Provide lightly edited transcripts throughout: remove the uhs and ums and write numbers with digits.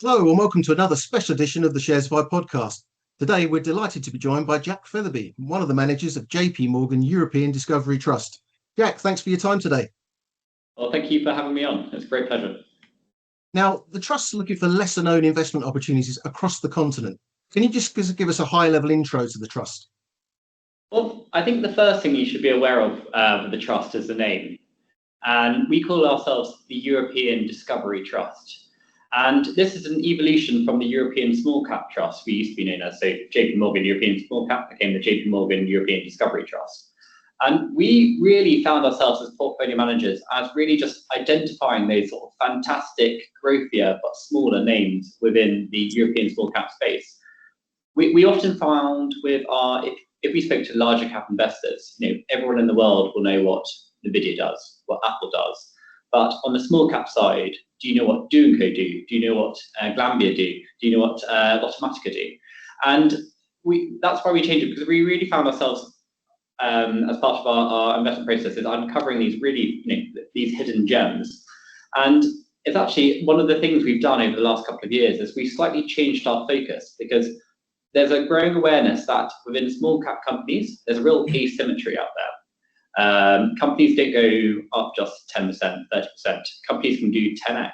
Hello and welcome to another special edition of the Sharesify podcast. Today we're delighted to be joined by Jack Featherby, one of the managers of JPMorgan European Discovery Trust. Jack, thanks for your time today. Well, thank you for having me on. It's a great pleasure. Now, the Trust's looking for lesser known investment opportunities across the continent. Can you just give us a high level intro to the Trust? Well, I think the first thing you should be aware of with the Trust is the name. And we call ourselves the European Discovery Trust. And this is an evolution from the European Small Cap Trust we used to be known as. So JPMorgan European Small Cap became the JPMorgan European Discovery Trust. And we really found ourselves as portfolio managers as really just identifying those sort of fantastic, growthier but smaller names within the European small cap space. We often found with if we spoke to larger cap investors, everyone in the world will know what Nvidia does, what Apple does. But on the small cap side, do you know what Do & Co do? Do you know what Glanbia do? Do you know what Lottomatica do? And that's why we changed it, because we really found ourselves as part of our investment process is uncovering these really these hidden gems. And it's actually one of the things we've done over the last couple of years is we've slightly changed our focus, because there's a growing awareness that within small cap companies, there's a real asymmetry out there. Companies don't go up just 10%, 30%. Companies can do 10x.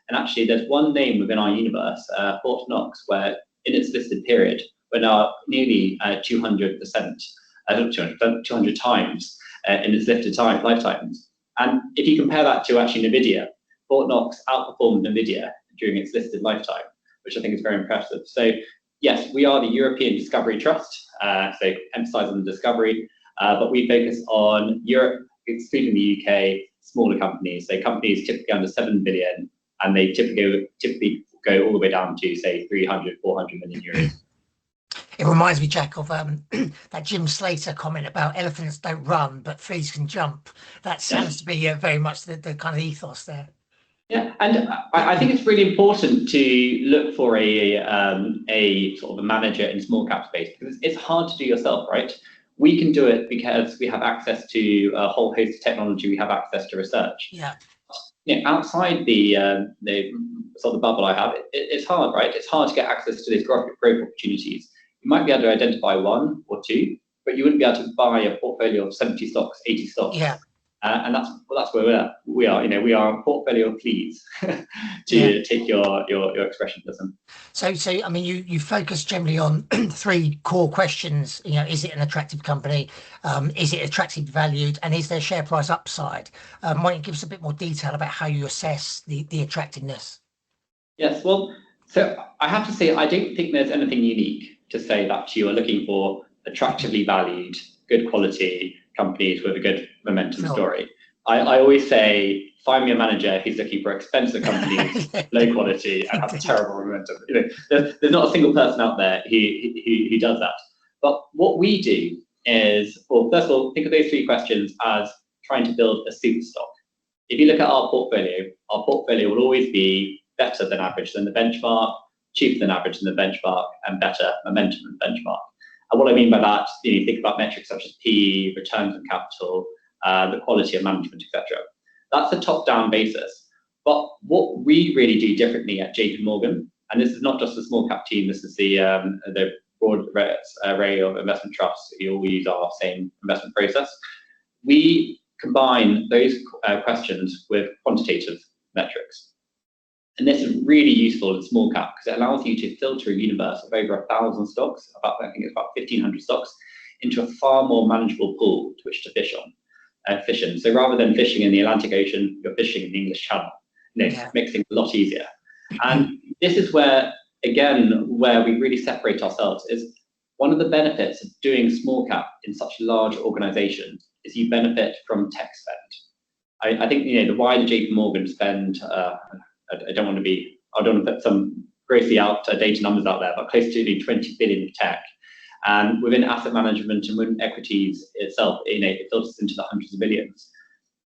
And actually, there's one name within our universe, Fort Knox, where in its listed period, we're now nearly 200%, 200 times in its listed lifetimes. And if you compare that to actually Nvidia, Fort Knox outperformed Nvidia during its listed lifetime, which I think is very impressive. So yes, we are the European Discovery Trust, so emphasizing the discovery. But we focus on Europe, excluding the UK, smaller companies. So companies typically under 7 billion, and they typically go all the way down to, say, 300, 400 million euros. It reminds me, Jack, of that Jim Slater comment about elephants don't run, but fleas can jump. That sounds to be very much the kind of ethos there. Yeah, and I think it's really important to look for a sort of a manager in small cap space, because it's hard to do yourself, right? We can do it because we have access to a whole host of technology. We have access to research. Yeah. Outside the sort of bubble I have, it's hard, right? It's hard to get access to these growth opportunities. You might be able to identify one or two, but you wouldn't be able to buy a portfolio of 70 stocks, 80 stocks. Yeah. And that's where we are. We are a portfolio of fleas, to take your expression, listen. So I mean, you focus generally on three core questions. Is it an attractive company? Is it attractively valued? And is there share price upside? Why don't you give us a bit more detail about how you assess the attractiveness? Yes, well, so I have to say, I don't think there's anything unique to say that you are looking for attractively valued, good quality companies with a good momentum story. I always say, find me a manager who's looking for expensive companies, low quality, and have terrible momentum. There's not a single person out there who does that. But what we do is, well, first of all, think of those three questions as trying to build a super stock. If you look at our portfolio will always be better than average than the benchmark, cheaper than average than the benchmark, and better momentum than the benchmark. And what I mean by that, you think about metrics such as PE, returns on capital, the quality of management, etc. That's a top-down basis. But what we really do differently at JPMorgan, and this is not just the small cap team, this is the broad array of investment trusts who all use our same investment process. We combine those questions with quantitative metrics. And this is really useful in small cap because it allows you to filter a universe of over 1,000 stocks, I think it's about 1,500 stocks, into a far more manageable pool to which to fish in. So rather than fishing in the Atlantic Ocean, you're fishing in the English Channel. Makes things a lot easier. And this is where we really separate ourselves. Is one of the benefits of doing small cap in such large organizations is you benefit from tech spend. I think the wider JPMorgan spend. I don't want to put some grossly outdated numbers out there, but close to 20 billion of tech. And within asset management and within equities itself, it filters into the hundreds of billions.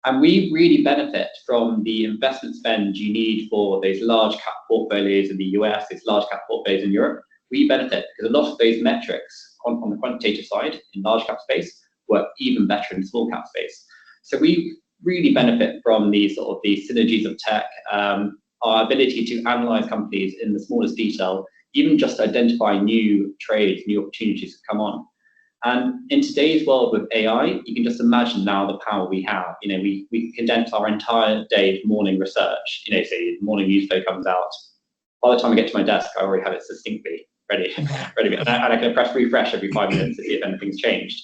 And we really benefit from the investment spend you need for those large cap portfolios in the US, those large cap portfolios in Europe. We benefit because a lot of those metrics on the quantitative side in large cap space work even better in small cap space. So we really benefit from these synergies of tech. our ability to analyze companies in the smallest detail, even just identify new trades, new opportunities to come on. And in today's world with AI, you can just imagine now the power we have. We condense our entire day's morning research. Say the morning news flow comes out. By the time I get to my desk, I already have it succinctly ready. And I can press refresh every 5 minutes to see if anything's changed.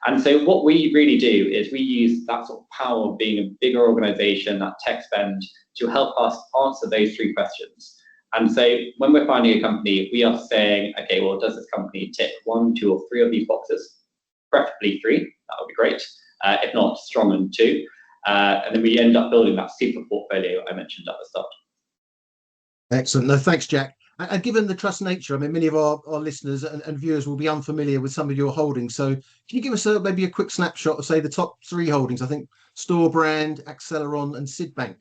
And so what we really do is we use that sort of power of being a bigger organization, that tech spend, to help us answer those 3 questions. And so when we're finding a company, we are saying, okay, well, does this company tick 1, 2, or 3 of these boxes? Preferably 3, that would be great. If not, strong on 2. And then we end up building that super portfolio I mentioned at the start. Excellent. No, thanks, Jack. And given the trust nature, I mean, many of our listeners and viewers will be unfamiliar with some of your holdings. So can you give us maybe a quick snapshot of, say, the top 3 holdings? I think Storebrand, Accelleron, and Sydbank.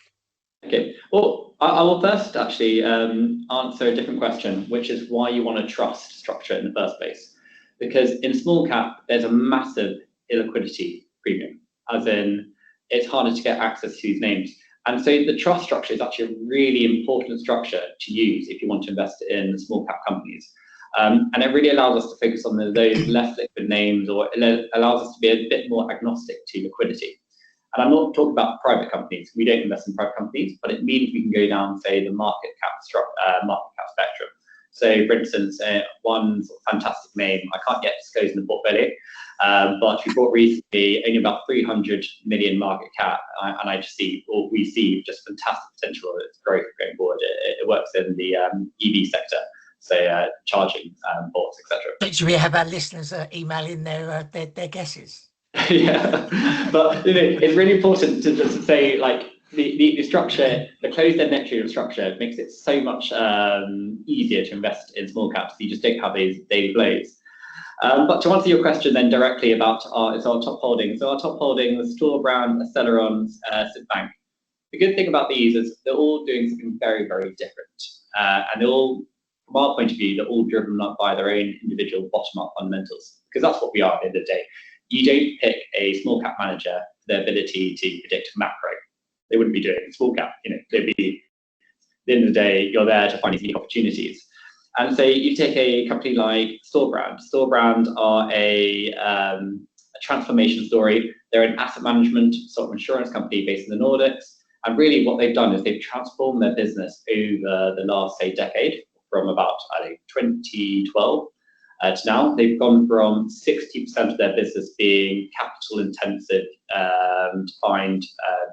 Okay, well, I will first actually answer a different question, which is why you want a trust structure in the first place. Because in small cap, there's a massive illiquidity premium, as in it's harder to get access to these names. And so the trust structure is actually a really important structure to use if you want to invest in small cap companies. And it really allows us to focus on those less liquid names, or it allows us to be a bit more agnostic to liquidity. And I'm not talking about private companies. We don't invest in private companies, but it means we can go down, say, the market cap spectrum. So, for instance, one sort of fantastic name, I can't yet disclose in the portfolio, but we bought recently only about 300 million market cap, and we see just fantastic potential of its growth going forward. It works in the EV sector, so charging ports, etc. Should we have our listeners email in their guesses? Yeah, but it's really important to just say, like, the structure, the closed-end net trading structure makes it so much easier to invest in small caps. You just don't have these daily flows. But to answer your question then directly about our top holdings. So our top holdings, Storebrand, Accelleron, Sydbank. The good thing about these is they're all doing something very, very different. And they're all, from our point of view, they're all driven up by their own individual bottom-up fundamentals. Because that's what we are at the end of the day. You don't pick a small cap manager for their ability to predict macro. They wouldn't be doing small cap. They'd be, at the end of the day, you're there to find these unique opportunities. And so you take a company like Storebrand. Storebrand are a transformation story. They're an asset management sort of insurance company based in the Nordics. And really what they've done is they've transformed their business over the last, say, decade, from about, 2012 to now. They've gone from 60% of their business being capital intensive defined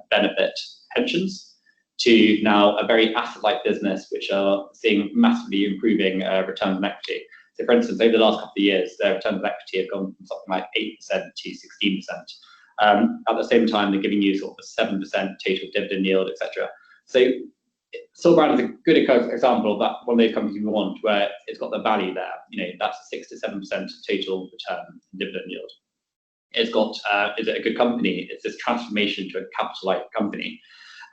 benefit pensions to now a very asset-like business, which are seeing massively improving returns on equity. So for instance, over the last couple of years, their returns on equity have gone from something like 8% to 16%. At the same time, they're giving you sort of a 7% total dividend yield, etc. So Storebrand is a good example of that, one of those companies we want, where it's got the value there. That's a 6 to 7% total return dividend yield. It's got, is it a good company? It's this transformation to a capital-like company.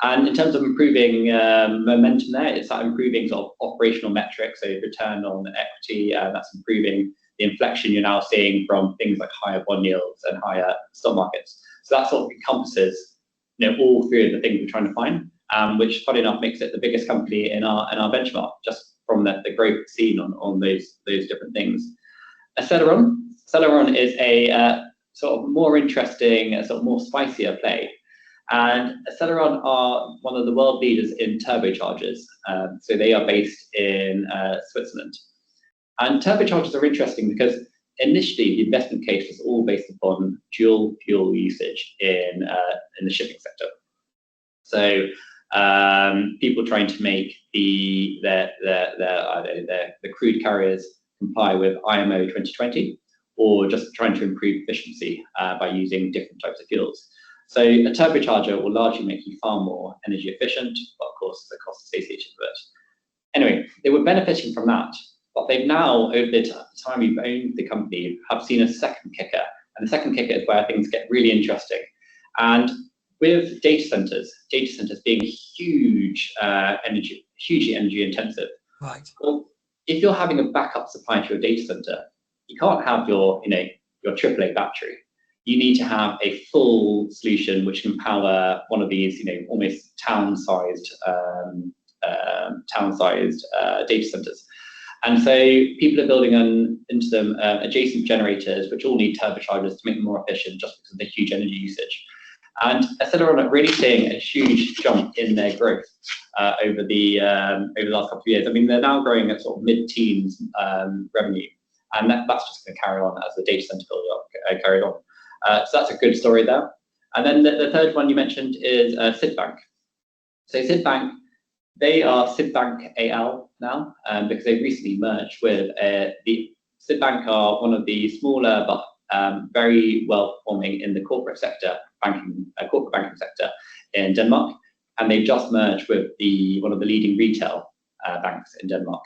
And in terms of improving momentum there, it's that improving sort of operational metrics, so return on equity, that's improving the inflection you're now seeing from things like higher bond yields and higher stock markets. So that sort of encompasses all 3 of the things we're trying to find. Which, funny enough, makes it the biggest company in our benchmark, just from the growth seen on those different things. Accelleron is a sort of more interesting, sort of more spicier play. And Accelleron are one of the world leaders in turbochargers. So they are based in Switzerland. And turbochargers are interesting because initially the investment case was all based upon dual fuel usage in the shipping sector. So people trying to make the crude carriers comply with IMO 2020, or just trying to improve efficiency by using different types of fuels. So a turbocharger will largely make you far more energy efficient, but of course the cost associated with it. Anyway, they were benefiting from that, but they've now, over the time we've owned the company, have seen a second kicker. And the second kicker is where things get really interesting. And with data centers being hugely energy intensive. Right. Well, if you're having a backup supply to your data center, you can't have your AAA battery. You need to have a full solution which can power one of these, almost town-sized town-sized data centers. And so people are building into them adjacent generators, which all need turbochargers to make them more efficient just because of the huge energy usage. And Accelleron are really seeing a huge jump in their growth over the last couple of years. I mean, they're now growing at sort of mid-teens revenue, and that's just going to carry on as the data center build-up carries on. So that's a good story there. And then the third one you mentioned is Sydbank. So Sydbank, they are Sydbank AL now, because they've recently merged with the Sydbank are one of the smaller but very well performing in the corporate sector, corporate banking sector in Denmark, and they've just merged with one of the leading retail banks in Denmark.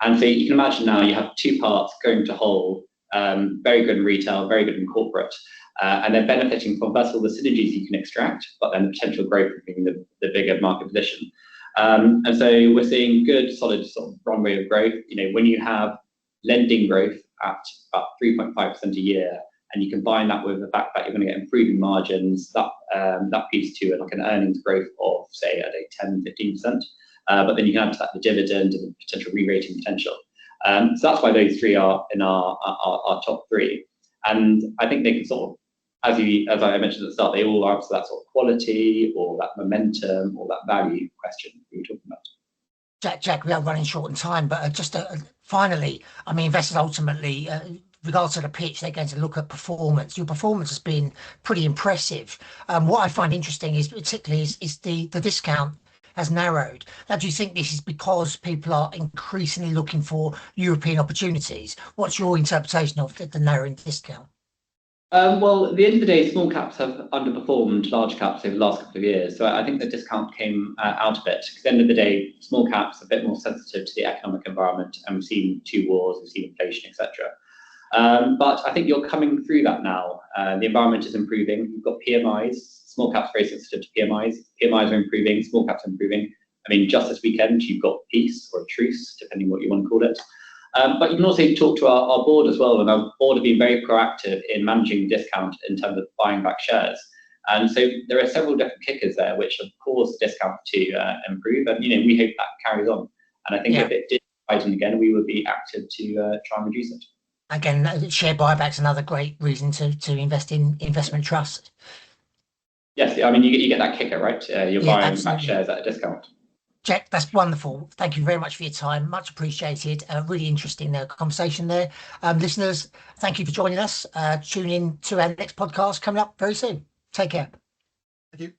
And so you can imagine now you have two parts going to whole, very good in retail, very good in corporate, and they're benefiting from first of all the synergies you can extract, but then the potential growth of being the bigger market position. And so we're seeing good, solid sort of runway of growth. You know, when you have lending growth at about 3.5% a year, and you combine that with the fact that you're going to get improving margins, that feeds to like an earnings growth of say at a 10-15%. But then you can add to that the dividend and the potential re-rating potential. So that's why those three are in our top three. And I think they can sort of, as I mentioned at the start, they all answer that sort of quality or that momentum or that value question we were talking about. Jack, we are running short on time, but just finally, I mean, investors ultimately, regardless of the pitch, they're going to look at performance. Your performance has been pretty impressive. What I find interesting is particularly is the discount has narrowed. Now, do you think this is because people are increasingly looking for European opportunities? What's your interpretation of the narrowing discount? Well, at the end of the day, small caps have underperformed large caps over the last couple of years. So I think the discount came out a bit. At the end of the day, small caps are a bit more sensitive to the economic environment, and we've seen 2 wars, we've seen inflation, etc. But I think you're coming through that now. The environment is improving. You've got PMIs. Small caps very sensitive to PMIs. PMIs are improving. Small caps are improving. I mean, just this weekend, you've got peace or a truce, depending what you want to call it. But you can also talk to our board as well, and our board have been very proactive in managing discount in terms of buying back shares. And so there are several different kickers there, which have caused discount to improve. And we hope that carries on. And I think if it did tighten again, we would be active to try and reduce it. Again, share buybacks another great reason to invest in investment trusts. Yes, I mean you get that kicker, right? You're buying absolutely. back shares at a discount. Jack, that's wonderful. Thank you very much for your time. Much appreciated. Really interesting conversation there. Listeners, thank you for joining us. Tune in to our next podcast coming up very soon. Take care. Thank you.